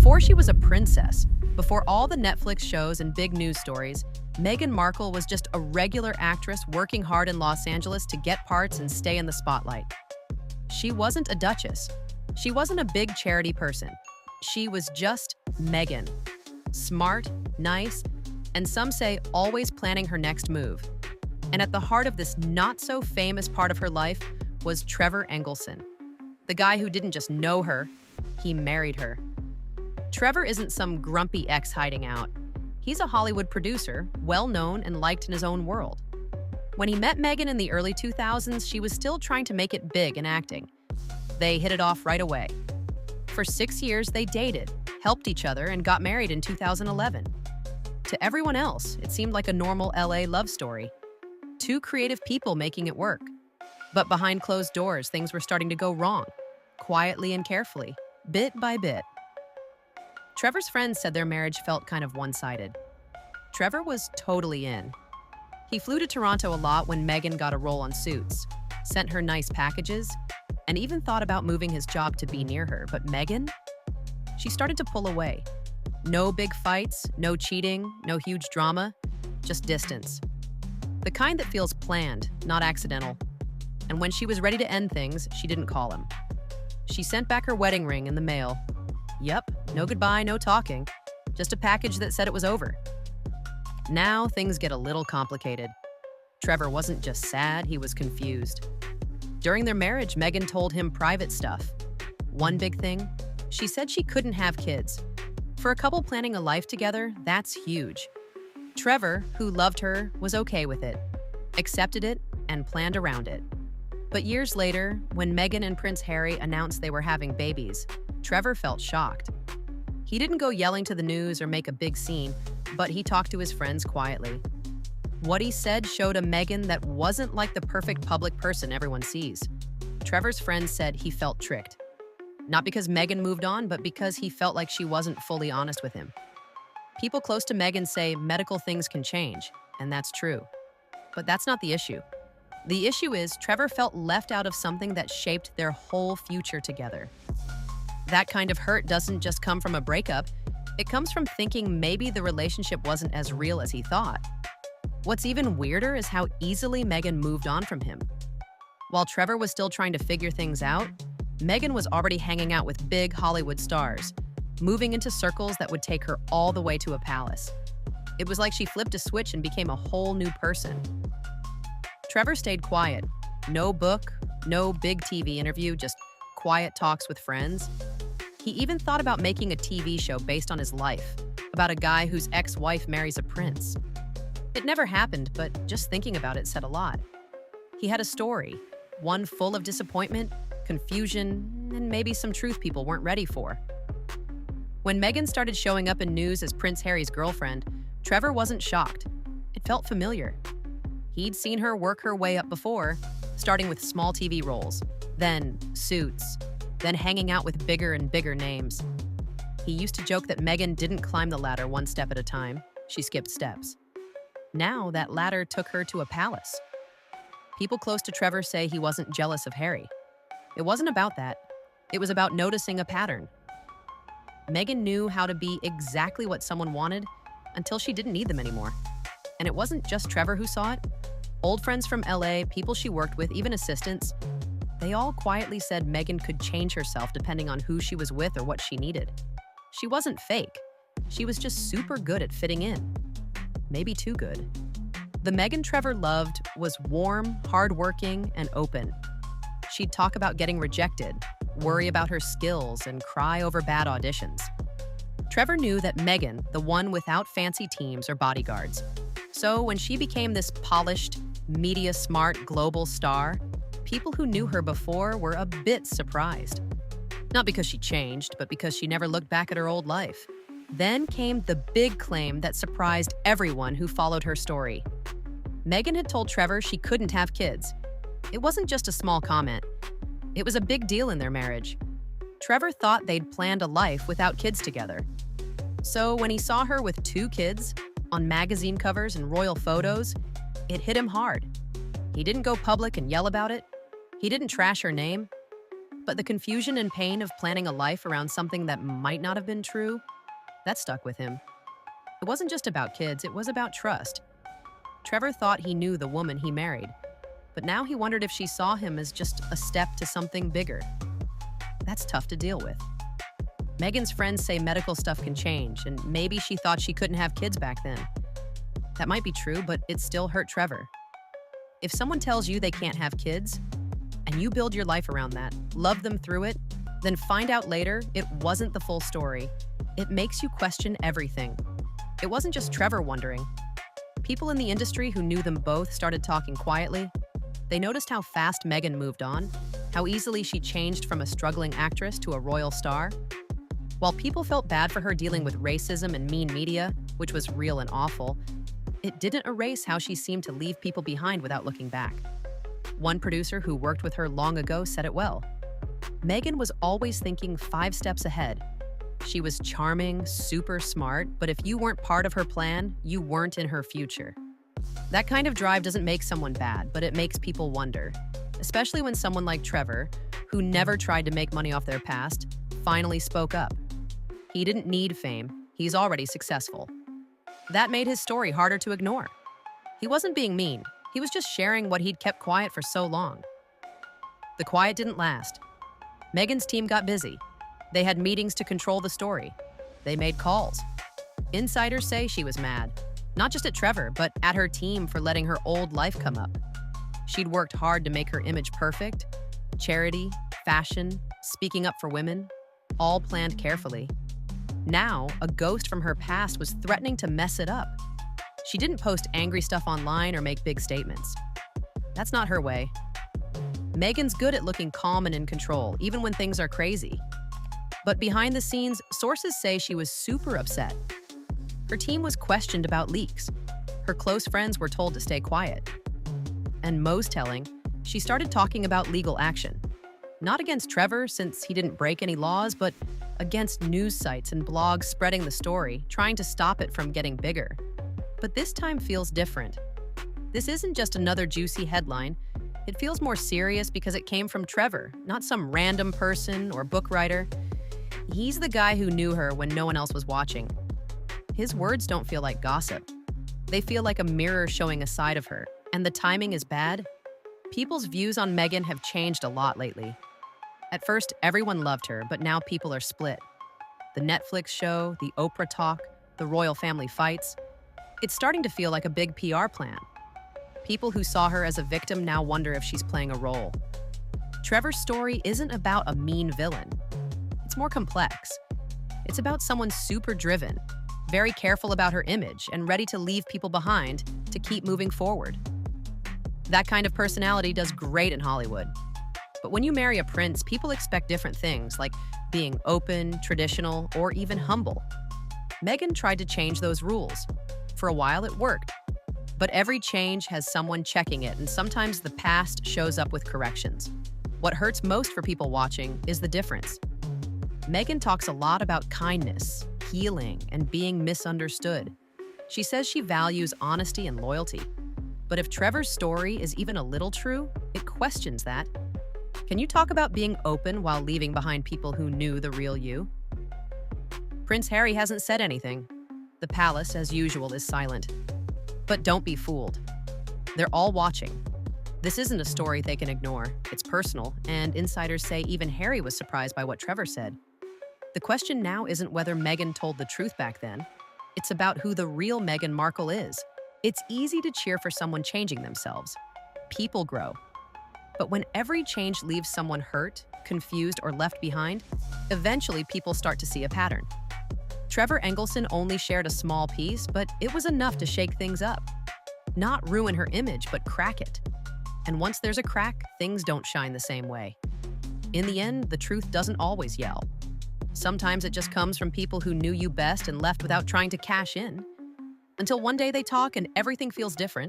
Before she was a princess, before all the Netflix shows and big news stories, Meghan Markle was just a regular actress working hard in Los Angeles to get parts and stay in the spotlight. She wasn't a duchess. She wasn't a big charity person. She was just Meghan. Smart, nice, and some say always planning her next move. And at the heart of this not-so-famous part of her life was Trevor Engelson, the guy who didn't just know her, he married her. Trevor isn't some grumpy ex hiding out. He's a Hollywood producer, well-known and liked in his own world. When he met Meghan in the early 2000s, she was still trying to make it big in acting. They hit it off right away. For 6 years, they dated, helped each other, and got married in 2011. To everyone else, it seemed like a normal LA love story. Two creative people making it work. But behind closed doors, things were starting to go wrong, quietly and carefully, bit by bit. Trevor's friends said their marriage felt kind of one-sided. Trevor was totally in. He flew to Toronto a lot when Meghan got a role on Suits, sent her nice packages, and even thought about moving his job to be near her. But Meghan? She started to pull away. No big fights, no cheating, no huge drama, just distance. The kind that feels planned, not accidental. And when she was ready to end things, she didn't call him. She sent back her wedding ring in the mail. Yep, no goodbye, no talking. Just a package that said it was over. Now things get a little complicated. Trevor wasn't just sad, he was confused. During their marriage, Meghan told him private stuff. One big thing, she said she couldn't have kids. For a couple planning a life together, that's huge. Trevor, who loved her, was okay with it, accepted it, and planned around it. But years later, when Meghan and Prince Harry announced they were having babies, Trevor felt shocked. He didn't go yelling to the news or make a big scene, but he talked to his friends quietly. What he said showed a Meghan that wasn't like the perfect public person everyone sees. Trevor's friends said he felt tricked. Not because Meghan moved on, but because he felt like she wasn't fully honest with him. People close to Meghan say medical things can change, and that's true. But that's not the issue. The issue is Trevor felt left out of something that shaped their whole future together. That kind of hurt doesn't just come from a breakup. It comes from thinking maybe the relationship wasn't as real as he thought. What's even weirder is how easily Meghan moved on from him. While Trevor was still trying to figure things out, Meghan was already hanging out with big Hollywood stars, moving into circles that would take her all the way to a palace. It was like she flipped a switch and became a whole new person. Trevor stayed quiet. No book, no big TV interview, just quiet talks with friends. He even thought about making a TV show based on his life, about a guy whose ex-wife marries a prince. It never happened, but just thinking about it said a lot. He had a story, one full of disappointment, confusion, and maybe some truth people weren't ready for. When Meghan started showing up in news as Prince Harry's girlfriend, Trevor wasn't shocked. It felt familiar. He'd seen her work her way up before, starting with small TV roles, then Suits, then hanging out with bigger and bigger names. He used to joke that Meghan didn't climb the ladder one step at a time, she skipped steps. Now that ladder took her to a palace. People close to Trevor say he wasn't jealous of Harry. It wasn't about that. It was about noticing a pattern. Meghan knew how to be exactly what someone wanted until she didn't need them anymore. And it wasn't just Trevor who saw it. Old friends from LA, people she worked with, even assistants, they all quietly said Meghan could change herself depending on who she was with or what she needed. She wasn't fake. She was just super good at fitting in. Maybe too good. The Meghan Trevor loved was warm, hardworking, and open. She'd talk about getting rejected, worry about her skills, and cry over bad auditions. Trevor knew that Meghan, the one without fancy teams or bodyguards. So when she became this polished, media-smart global star, people who knew her before were a bit surprised. Not because she changed, but because she never looked back at her old life. Then came the big claim that surprised everyone who followed her story. Meghan had told Trevor she couldn't have kids. It wasn't just a small comment. It was a big deal in their marriage. Trevor thought they'd planned a life without kids together. So when he saw her with 2 kids, on magazine covers and royal photos, it hit him hard. He didn't go public and yell about it. He didn't trash her name. But the confusion and pain of planning a life around something that might not have been true, that stuck with him. It wasn't just about kids, it was about trust. Trevor thought he knew the woman he married, but now he wondered if she saw him as just a step to something bigger. That's tough to deal with. Meghan's friends say medical stuff can change, and maybe she thought she couldn't have kids back then. That might be true, but it still hurt Trevor. If someone tells you they can't have kids, and you build your life around that, love them through it, then find out later it wasn't the full story, it makes you question everything. It wasn't just Trevor wondering. People in the industry who knew them both started talking quietly. They noticed how fast Meghan moved on, how easily she changed from a struggling actress to a royal star. While people felt bad for her dealing with racism and mean media, which was real and awful, it didn't erase how she seemed to leave people behind without looking back. One producer who worked with her long ago said it well. Meghan was always thinking 5 steps ahead. She was charming, super smart, but if you weren't part of her plan, you weren't in her future. That kind of drive doesn't make someone bad, but it makes people wonder. Especially when someone like Trevor, who never tried to make money off their past, finally spoke up. He didn't need fame. He's already successful. That made his story harder to ignore. He wasn't being mean. He was just sharing what he'd kept quiet for so long. The quiet didn't last. Meghan's team got busy. They had meetings to control the story. They made calls. Insiders say she was mad, not just at Trevor, but at her team for letting her old life come up. She'd worked hard to make her image perfect. Charity, fashion, speaking up for women, all planned carefully. Now, a ghost from her past was threatening to mess it up. She didn't post angry stuff online or make big statements. That's not her way. Meghan's good at looking calm and in control, even when things are crazy. But behind the scenes, sources say she was super upset. Her team was questioned about leaks. Her close friends were told to stay quiet. And most telling, she started talking about legal action. Not against Trevor, since he didn't break any laws, but against news sites and blogs spreading the story, trying to stop it from getting bigger. But this time feels different. This isn't just another juicy headline. It feels more serious because it came from Trevor, not some random person or book writer. He's the guy who knew her when no one else was watching. His words don't feel like gossip. They feel like a mirror showing a side of her, and the timing is bad. People's views on Meghan have changed a lot lately. At first, everyone loved her, but now people are split. The Netflix show, the Oprah talk, the royal family fights. It's starting to feel like a big PR plan. People who saw her as a victim now wonder if she's playing a role. Trevor's story isn't about a mean villain. It's more complex. It's about someone super driven, very careful about her image, and ready to leave people behind to keep moving forward. That kind of personality does great in Hollywood. But when you marry a prince, people expect different things, like being open, traditional, or even humble. Meghan tried to change those rules. For a while, it worked. But every change has someone checking it, and sometimes the past shows up with corrections. What hurts most for people watching is the difference. Meghan talks a lot about kindness, healing, and being misunderstood. She says she values honesty and loyalty. But if Trevor's story is even a little true, it questions that. Can you talk about being open while leaving behind people who knew the real you? Prince Harry hasn't said anything. The palace, as usual, is silent. But don't be fooled. They're all watching. This isn't a story they can ignore. It's personal, and insiders say even Harry was surprised by what Trevor said. The question now isn't whether Meghan told the truth back then. It's about who the real Meghan Markle is. It's easy to cheer for someone changing themselves. People grow. But when every change leaves someone hurt, confused, or left behind, eventually people start to see a pattern. Trevor Engelson only shared a small piece, but it was enough to shake things up. Not ruin her image, but crack it. And once there's a crack, things don't shine the same way. In the end, the truth doesn't always yell. Sometimes it just comes from people who knew you best and left without trying to cash in. Until one day they talk and everything feels different.